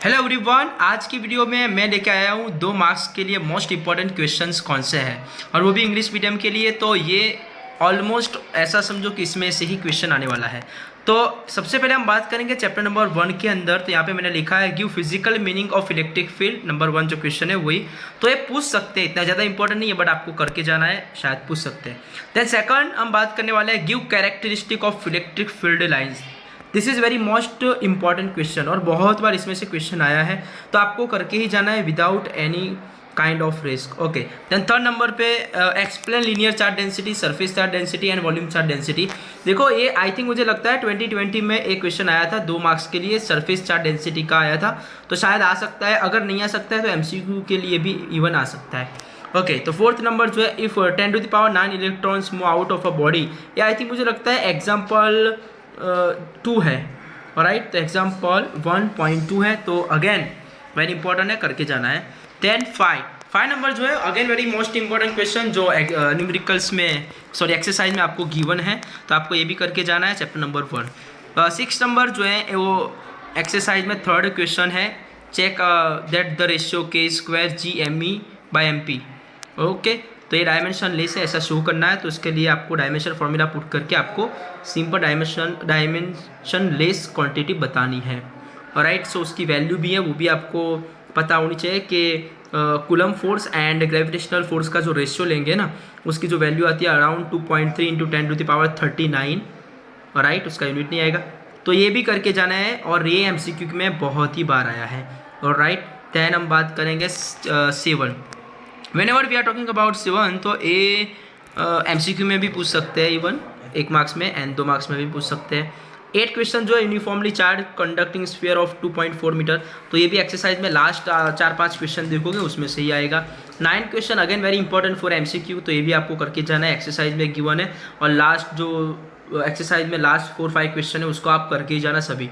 Hello everyone, आज की video में मैं लेके आया हूँ 2 मार्क्स के लिए मोस्ट इंपॉर्टेंट क्वेश्चंस कौन से हैं और वो भी इंग्लिश मीडियम के लिए। तो ये ऑलमोस्ट ऐसा समझो कि इसमें से ही क्वेश्चन आने वाला है। तो सबसे पहले हम बात करेंगे चैप्टर नंबर 1 के अंदर। तो यहाँ पे मैंने लिखा है give physical meaning of electric field. Number 1 जो क्वेश्चन है वही। तो ये पूछ सकते हैं, इतना ज़्यादा इंपॉर्टेंट नहीं है बट आपको करके जाना है, शायद पूछ सकते हैं। देन सेकंड हम बात करने वाले हैं give characteristic of electric field lines. This is very most important question और बहुत बार इसमें से क्वेश्चन आया है, तो आपको करके ही जाना है without any kind of risk. Okay, then third number पे explain linear charge density, surface charge density and volume charge density. देखो ये आई थिंक मुझे लगता है 2020 में एक क्वेश्चन आया था 2 मार्क्स के लिए, सरफेस चार्ज डेंसिटी का आया था। तो शायद आ सकता है, अगर नहीं आ सकता है तो MCQ के लिए भी इवन आ सकता है। ओके, तो फोर्थ नंबर जो है if 10⁹ electrons move out of a body, ये आई थिंक मुझे लगता है एग्जाम्पल 2 है। राइट, तो एग्जाम्पल 1.2 है। तो अगेन वेरी इंपॉर्टेंट है, करके जाना है। देन 5 नंबर जो है again very most important question जो न्यूमेरिकल्स में एक्सरसाइज में आपको गिवन है, तो आपको ये भी करके जाना है चैप्टर नंबर 1। 6 नंबर जो है वो एक्सरसाइज में थर्ड क्वेश्चन है, check that the ratio K² GME/MP। Okay, तो ये डायमेंशन लेस है, ऐसा शो करना है। तो उसके लिए आपको डायमेंशन फॉर्मूला पुट करके आपको सिंपल डायमेंशन लेस क्वांटिटी बतानी है। राइट, सो उसकी वैल्यू भी है, वो भी आपको पता होनी चाहिए कि coulomb force and gravitational force का जो रेशियो लेंगे ना, उसकी जो वैल्यू आती है अराउंड 2.3 × 10⁻39। राइट, उसका यूनिट नहीं आएगा। तो ये भी करके जाना है और ये MCQ में बहुत ही बार आया है। और राइट, देन हम बात करेंगे 7। Whenever we are talking about 7, तो ये MCQ में भी पूछ सकते हैं, इवन 1 मार्क्स में एंड 2 मार्क्स में भी पूछ सकते हैं। 8 क्वेश्चन जो है uniformly charge conducting sphere of 2.4 metre, तो ये भी एक्सरसाइज में लास्ट 4-5 क्वेश्चन देखोगे उसमें से ही आएगा। 9 question again very important for MCQ, तो ये भी आपको करके जाना है, एक्सरसाइज में गिवन है। और लास्ट जो एक्सरसाइज में लास्ट 4-5 क्वेश्चन है उसको आप करके ही जाना सभी।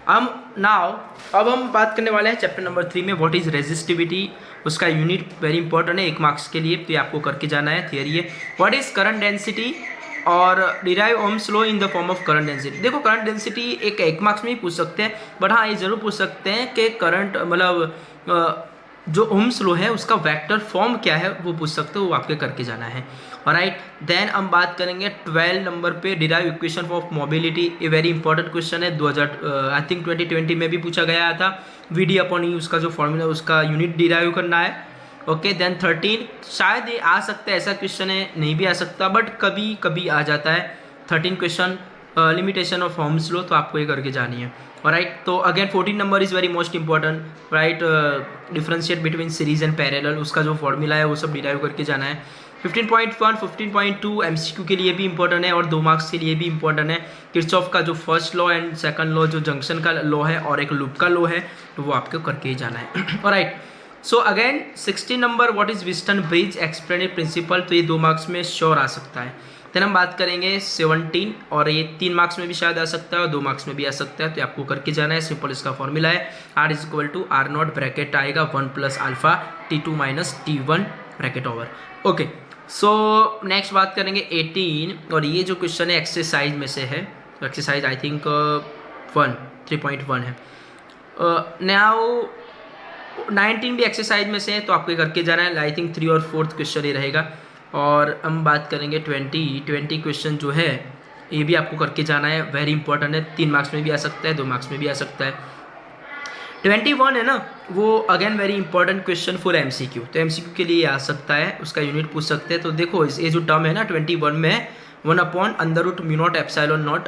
अब हम बात करने वाले हैं चैप्टर नंबर 3 में व्हाट इज़ रेजिस्टिविटी। उसका यूनिट वेरी इंपॉर्टेंट है 1 मार्क्स के लिए, तो ये आपको करके जाना है। थियरी है व्हाट इज़ करंट डेंसिटी और derive Ohm's law in the form of current density. देखो करंट डेंसिटी 1 मार्क्स में ही पूछ सकते हैं, बट हाँ ये ज़रूर पूछ सकते हैं कि करंट मतलब जो ओम्स लॉ है उसका वेक्टर फॉर्म क्या है, वो पूछ सकते हो, वो आपके करके जाना है। राइट, देन हम बात करेंगे 12 नंबर पे डिराइव इक्वेशन ऑफ मोबिलिटी। ये वेरी इंपॉर्टेंट क्वेश्चन है, 2020 में भी पूछा गया था। VD/E उसका जो फॉर्मूला उसका यूनिट डिराइव करना है। ओके, देन 13 शायद ये आ सकता है, ऐसा क्वेश्चन है, नहीं भी आ सकता बट कभी कभी आ जाता है। 13 question limitation of Ohm's law, तो आपको ये करके जानी है। राइट, तो again 14 number is very most important. Right, differentiate between series and parallel, उसका जो फॉर्मूला है वो सब डिराइव करके जाना है। 15.1 15.2 MCQ के लिए भी इंपॉर्टेंट है और 2 मार्क्स के लिए भी इंपॉर्टेंट है। किर्चॉफ का जो first law and second law, जो जंक्शन का लॉ है और एक लूप का लॉ है, तो वो आपको करके ही जाना है। Right, so again 16 number what is Wheatstone bridge explain its principle, तो ये 2 मार्क्स में श्योर आ सकता है। देन हम बात करेंगे 17 और ये 3 मार्क्स में भी शायद आ सकता है और 2 मार्क्स में भी आ सकता है, तो आपको करके जाना है। सिंपल इसका फॉर्मूला है R = R0 ब्रैकेट आएगा 1 + α T2 - T1 bracket over. Okay, so next बात करेंगे 18 और ये जो क्वेश्चन है एक्सरसाइज में से है, तो एक्सरसाइज आई थिंक 3.1 है। नाउ 19 भी एक्सरसाइज में से है, तो आपको करके जाना है। आई थिंक 3 और 4th क्वेश्चन ही रहेगा। और हम बात करेंगे 20 क्वेश्चन जो है ये भी आपको करके जाना है, वेरी इंपॉर्टेंट है, 3 मार्क्स में भी आ सकता है, 2 मार्क्स में भी आ सकता है। 21 है ना, वो again very important question for MCQ, तो MCQ के लिए आ सकता है, उसका यूनिट पूछ सकते हैं। तो देखो ये जो टर्म है ना 21 में 1/√μ0ε0,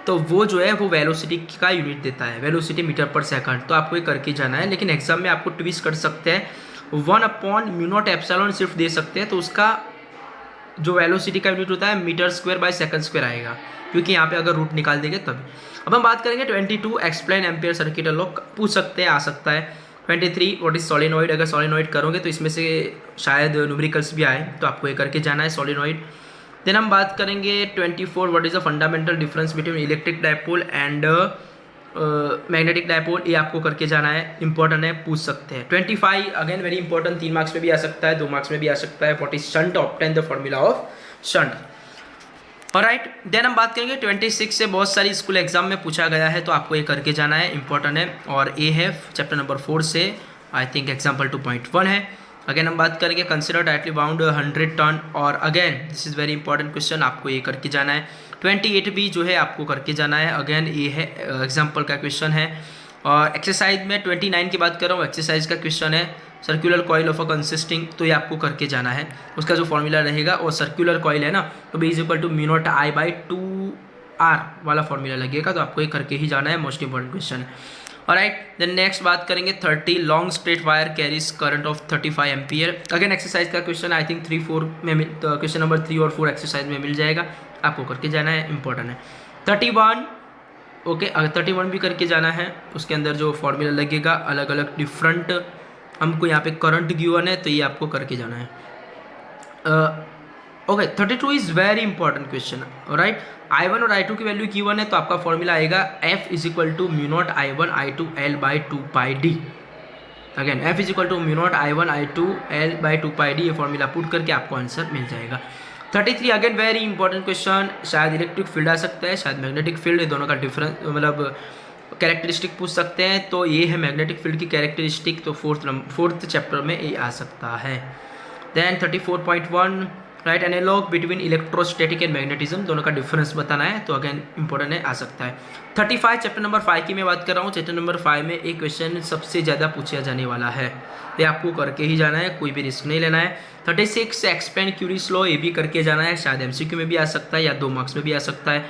तो वो जो है वो वेलोसिटी का यूनिट देता है, वेलोसिटी मीटर/सेकंड, तो आपको ये करके जाना है। लेकिन एग्जाम में आपको ट्विस्ट कर सकते हैं, 1/μ0ε सिर्फ दे सकते हैं, तो उसका जो वेलोसिटी का यूनिट होता है m²/s² आएगा, क्योंकि यहाँ पे अगर रूट निकाल देंगे तब। अब हम बात करेंगे 22 एक्सप्लेन एम्पियर सर्किट लॉ, पूछ सकते हैं, आ सकता है। 23 व्हाट इज सोलेनॉइड, अगर सोलेनॉइड करोगे तो इसमें से शायद न्यूमेरिकल्स भी आए, तो आपको ये करके जाना है सोलेनॉइड। देन हम बात करेंगे 24 what is the fundamental difference between electric dipole and magnetic dipole, ये आपको करके जाना है, इंपॉर्टेंट है, पूछ सकते हैं। 25 अगेन वेरी इंपॉर्टेंट, 3 मार्क्स में भी आ सकता है, 2 मार्क्स में भी आ सकता है। What is shunt, obtain the formula of shunt. Alright, then हम बात करेंगे 26 से बहुत सारी स्कूल एग्जाम में पूछा गया है, तो आपको ये करके जाना है, इंपॉर्टेंट है। और ये है चैप्टर नंबर 4 से, आई थिंक एग्जाम्पल 2.1 है। अगेन हम बात करेंगे कंसिडर टाइटली बाउंड 100 टन, और again this is very important question, आपको ये करके जाना है। 28 भी जो है आपको करके जाना है, अगेन ये है एग्जाम्पल का क्वेश्चन है। और एक्सरसाइज में 29 की बात कर रहा हूँ, एक्सरसाइज का क्वेश्चन है circular coil of a consisting, तो ये आपको करके जाना है। उसका जो फॉर्मूला रहेगा वो सर्कुलर कॉइल है ना, तो B is equal to mu naught I by 2r वाला फॉर्मूला लगेगा, तो आपको ये करके ही जाना है, मोस्ट इंपॉर्टेंट क्वेश्चन है। ऑलराइट, देन नेक्स्ट बात करेंगे 30 long straight wire carries current of 35 ampere. Again exercise का क्वेश्चन आई थिंक 3-4 में क्वेश्चन नंबर 3 और 4 एक्सरसाइज में मिल जाएगा, आपको करके जाना है, इंपॉर्टेंट है। 31 ओके, अगर 31 भी करके जाना है, उसके अंदर जो फॉर्मूला लगेगा अलग अलग डिफरेंट, हमको यहाँ पे करंट गिवन है तो ये आपको करके जाना है। Okay, 32 is very important question, right. I1 और I2 की वैल्यू गिवन है, तो आपका फॉर्मूला आएगा F is equal to mu naught I1 I2 L by 2 pi D. Again F is equal to mu naught I1 I2 L by 2 pi D, ये formula put करके आपको answer मिल जाएगा। 33 again very important question, शायद electric field आ सकता है, शायद मैग्नेटिक फील्ड, दोनों का डिफरेंस मतलब कैरेक्टरिस्टिक पूछ सकते हैं, तो ये है मैग्नेटिक फील्ड की कैरेक्टरिस्टिक, तो फोर्थ चैप्टर में ये आ सकता है। Then 34.1 right, analogue between electrostatic and magnetism, दोनों का डिफरेंस बताना है, तो अगेन इंपॉर्टेंट है, आ सकता है। 35 चैप्टर नंबर 5 की मैं बात कर रहा हूँ, चैप्टर नंबर 5 में एक क्वेश्चन सबसे ज़्यादा पूछा जाने वाला है, ये आपको करके ही जाना है, कोई भी रिस्क नहीं लेना है। 36 एक्सपेंड क्यूरीज लॉ, ये भी करके जाना है, शायद MCQ में भी आ सकता है या 2 मार्क्स में भी आ सकता है।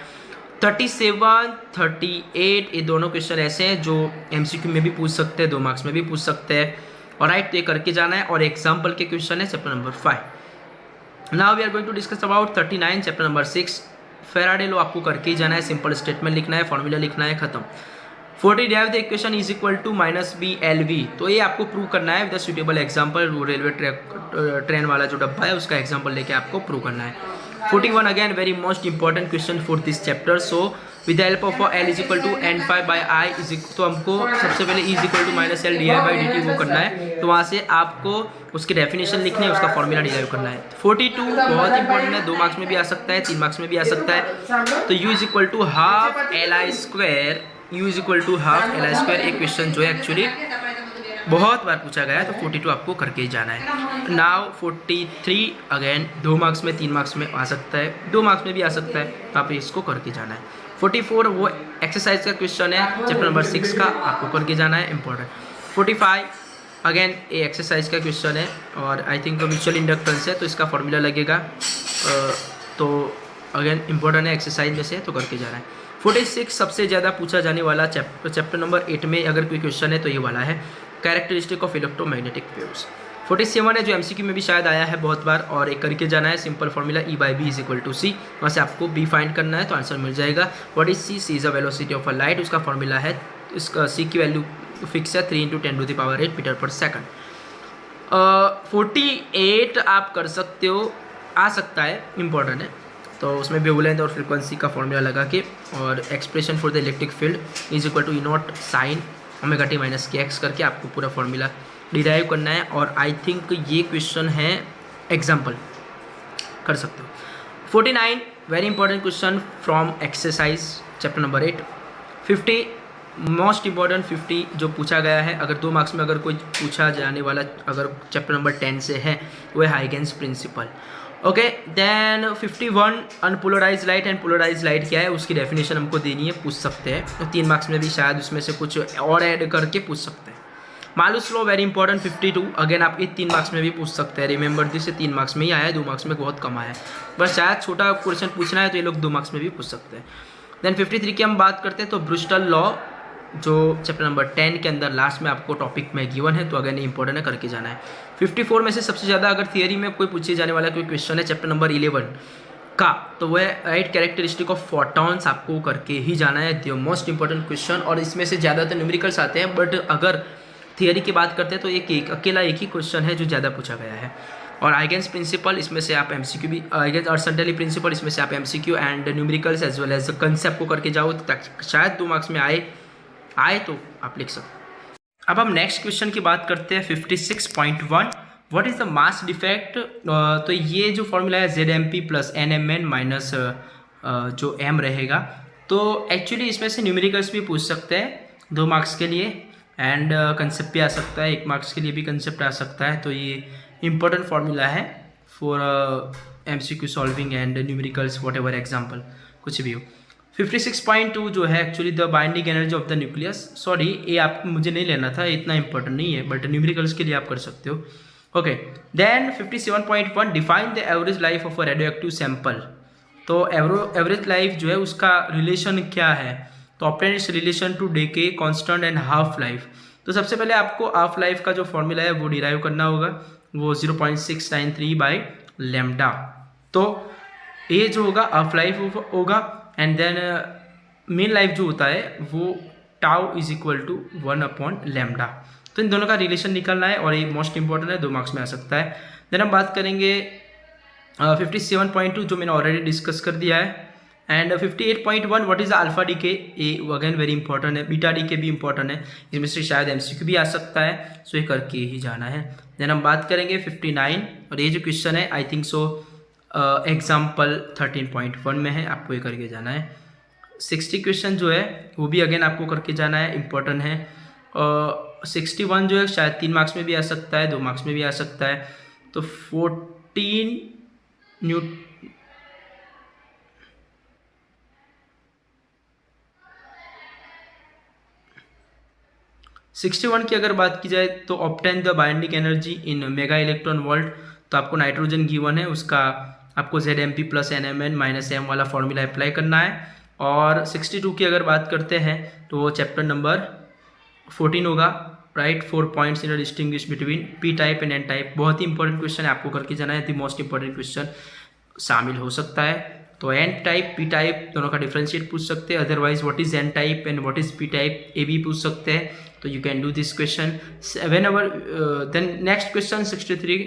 37, 38 ये दोनों क्वेश्चन ऐसे हैं जो MCQ में भी पूछ सकते हैं, 2 मार्क्स में भी पूछ सकते हैं, और राइट, तो ये करके जाना है। और एग्जाम्पल के क्वेश्चन है chapter number 5। Now we are going to discuss about 39 chapter number 6। Faraday law आपको करके ही जाना है, सिंपल स्टेटमेंट लिखना है, फॉर्मूला लिखना है, खत्म। 40 derive the equation is equal to -BLV, तो ये आपको प्रूव करना है with suitable example, railway train वाला जो डब्बा है उसका एग्जाम्पल लेके आपको प्रूव करना है। 41 again very most important question for this chapter, so with the help of L is equal to N5 by I is, तो हमको सबसे पहले E is equal to -L di/dt वो करना है, तो वहाँ से आपको उसकी डेफिनेशन लिखनी है, उसका फॉर्मूला डिराइव करना है। 42 बहुत इंपॉर्टेंट है, 2 मार्क्स में भी आ सकता है, 3 मार्क्स में भी आ सकता है, तो U is equal to half LI square, U is equal to half LI square, एक क्वेश्चन जो है एक्चुअली बहुत बार पूछा गया है, तो 42 आपको करके ही जाना है। नाउ 43 अगेन 2 मार्क्स में, 3 मार्क्स में आ सकता है, 2 मार्क्स में भी आ सकता है, तो आप इसको करके जाना है। 44 वो एक्सरसाइज का क्वेश्चन है चैप्टर नंबर 6 का, आपको करके जाना है, इंपॉर्टेंट। 45 अगेन ये एक्सरसाइज का क्वेश्चन है, और आई थिंक म्यूचुअल इंडक्टेंस है, तो इसका फॉर्मूला लगेगा, तो अगेन इंपॉर्टेंट है, एक्सरसाइज में से, तो करके जाना है। 46 सबसे ज़्यादा पूछा जाने वाला चैप्टर नंबर 8 में अगर कोई क्वेश्चन है तो ये वाला है, कैरेक्टरिस्टिक ऑफ इलेक्ट्रोमैग्नेटिक वेव्स। 47 है जो MCQ में भी शायद आया है बहुत बार, और एक करके जाना है, simple formula E/B is equal to C, वहाँ से आपको B फाइंड करना है, तो आंसर मिल जाएगा। What is C? C is a velocity of a light, उसका फॉर्मूला है, इसका C की वैल्यू फिक्स है 3 × 10⁸ मीटर पर सेकंड। 48 आप कर सकते हो, आ सकता है, इंपॉर्टेंट है, तो उसमें वेवलेंथ और फ्रीक्वेंसी का फॉर्मूला लगा के, और expression for the electric field is equal to E0 sine omega t minus kx करके आपको पूरा फॉर्मूला डिराइव करना है, और आई थिंक ये क्वेश्चन है एग्जाम्पल कर सकते हो। 49 very important question from exercise chapter number 8। 50 most important 50 जो पूछा गया है, अगर 2 मार्क्स में अगर कोई पूछा जाने वाला अगर चैप्टर नंबर 10 से है, वो है Huygens principle. Okay, then 51 unpolarise light and polarise light क्या है, उसकी डेफिनेशन हमको देनी है, पूछ सकते हैं, तो 3 मार्क्स में भी शायद उसमें से कुछ और ऐड करके पूछ सकते हैं। Malus law very important 52 again आप 3 मार्क्स में भी पूछ सकते हैं, रिमेंबर दिस, 3 मार्क्स में ही आया है, 2 मार्क्स में बहुत कम आया है, बस शायद छोटा क्वेश्चन पूछना है तो ये लोग 2 मार्क्स में भी पूछ सकते हैं। देन 53 की हम बात करते हैं, तो ब्रूस्टर लॉ जो चैप्टर नंबर 10 के अंदर लास्ट में आपको टॉपिक में गिवन है, तो अगेन इंपॉर्टेंट है, करके जाना है। 54 में से सबसे ज़्यादा अगर थियरी में कोई पूछे जाने वाला कोई क्वेश्चन है चैप्टर नंबर 11 का, तो वह राइट कैरेक्टरिस्टिक ऑफ फोटॉन्स आपको करके ही जाना है, द मोस्ट इंपॉर्टेंट क्वेश्चन, और इसमें से ज़्यादातर न्यूमेरिकल्स आते हैं, बट अगर थियरी की बात करते हैं तो अकेला एक ही क्वेश्चन है जो ज़्यादा पूछा गया है। और आइगेंस प्रिंसिपल, इसमें से आप MCQ भी, आइगेंस और सर्टेनली प्रिंसिपल, इसमें से आप MCQ and numericals as well as concept को करके जाओ, तो शायद 2 मार्क्स में आए तो आप लिख सकते। अब हम नेक्स्ट क्वेश्चन की बात करते हैं 56.1, what is the mass defect. तो ये जो फॉर्मूला है ZMP प्लस NMN माइनस जो एम रहेगा। तो एक्चुअली इसमें से न्यूमेरिकल्स भी पूछ सकते हैं 2 मार्क्स के लिए, एंड कंसेप्ट भी आ सकता है, 1 मार्क्स के लिए भी कंसेप्ट आ सकता है। तो ये इंपॉर्टेंट फार्मूला है for MCQ solving and numericals what ever example कुछ भी हो। 56.2 जो है actually the binding energy of the nucleus, sorry ये आप मुझे नहीं लेना था, इतना इंपॉर्टेंट नहीं है, बट न्यूमेरिकल्स के लिए आप कर सकते हो। Okay, then 57.1 define the average life of a radioactive sample. तो एवरेज लाइफ जो है उसका रिलेशन क्या है, तो obtain its relation to decay, constant and half life. तो सबसे पहले आपको हाफ लाइफ का जो फॉर्मूला है वो डिराइव करना होगा, वो 0.693 बाई लैम्डा। तो ये जो होगा हाफ लाइफ होगा, एंड देन मेन लाइफ जो होता है वो टाउ इज इक्वल टू 1/λ। तो इन दोनों का रिलेशन निकालना है और ये मोस्ट इंपॉर्टेंट है, 2 मार्क्स में आ सकता है। देन हम बात करेंगे 57.2 जो मैंने ऑलरेडी डिस्कस कर दिया है, and 58.1 what is alpha D के, ये अगेन वेरी इंपॉर्टेंट है। बीटा डी के भी इंपॉर्टेंट है, इसमें से शायद MCQ भी आ सकता है, सो ये करके ही जाना है। देन हम बात करेंगे 59, और ये जो क्वेश्चन है आई थिंक सो एग्जाम्पल 13.1 में है, आपको ये करके जाना है। 60 क्वेश्चन जो है वो भी अगेन आपको करके जाना है, इंपॉर्टेंट है। 61 जो है शायद 3 मार्क्स में भी आ सकता है, 2 मार्क्स में भी आ सकता है। तो 61 की अगर बात की जाए तो obtain the binding energy in mega electron volt. तो आपको नाइट्रोजन गिवन है, उसका आपको ZMP + NMN - M वाला फॉर्मूला अप्लाई करना है। और 62 की अगर बात करते हैं तो वो चैप्टर नंबर 14 होगा, right. 4 points in distinguish between P type and N type. बहुत ही इंपॉर्टेंट क्वेश्चन है, आपको करके जाना है, द मोस्ट इंपॉर्टेंट क्वेश्चन शामिल हो सकता है। तो N टाइप P टाइप दोनों का डिफरेंशिएट पूछ सकते हैं, otherwise what is N type and what is P type ये भी पूछ सकते हैं। तो you can do this question whenever। Then next question 63,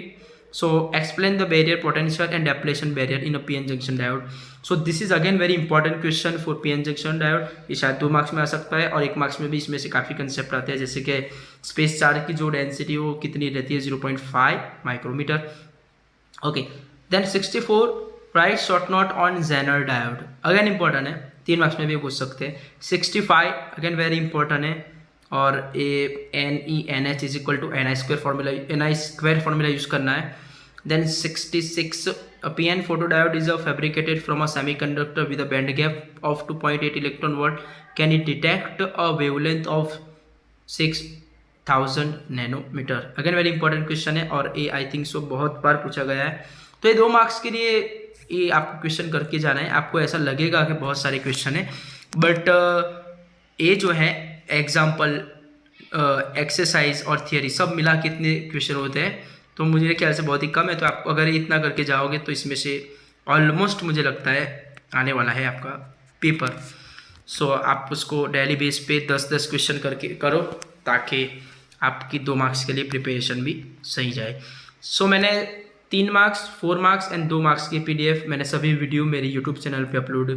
so explain the barrier potential and depletion barrier in a PN junction diode। so this is again very important question for PN junction diode। ये शायद 2 marks में आ सकता है, और 1 marks में भी इसमें से काफ़ी कंसेप्ट आते हैं, जैसे कि स्पेस चार्ज की जो डेंसिटी वो कितनी रहती है, 0.5 micrometre. Okay, then 64 write short note on Zener diode, again important है, 3 मार्क्स में भी पूछ सकते हैं। 65 अगेन वेरी इंपॉर्टेंट है, और ये NENH is equal to NI² formula use करना है। Then 66 a PN photodiode is fabricated from a semiconductor with a band gap of 2.8 electron volt। Can it detect a wavelength of 6000 nanometer? Again very important question है, और ये I think so बहुत बार पूछा गया है। तो ये 2 मार्क्स के लिए ये आपको क्वेश्चन करके जाना है। आपको ऐसा लगेगा कि बहुत सारे क्वेश्चन है, बट ये जो है एग्जाम्पल, एक्सरसाइज और थियरी सब मिला कितने क्वेश्चन होते हैं, तो मुझे ख्याल से बहुत ही कम है। तो आप अगर इतना करके जाओगे तो इसमें से ऑलमोस्ट मुझे लगता है आने वाला है आपका पेपर। सो आप उसको डेली बेस पे 10-10 क्वेश्चन करके करो, ताकि आपकी 2 मार्क्स के लिए प्रिपरेशन भी सही जाए। सो मैंने 3 मार्क्स, 4 मार्क्स एंड 2 मार्क्स की PDF मैंने सभी वीडियो मेरे यूट्यूब चैनल पे अपलोड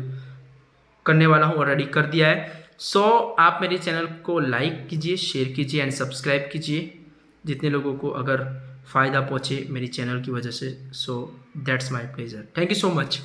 करने वाला हूँ, ऑलरेडी कर दिया है। सो आप मेरे चैनल को लाइक कीजिए, शेयर कीजिए एंड सब्सक्राइब कीजिए, जितने लोगों को अगर फ़ायदा पहुँचे मेरी चैनल की वजह से। So that's my pleasure, thank you so much.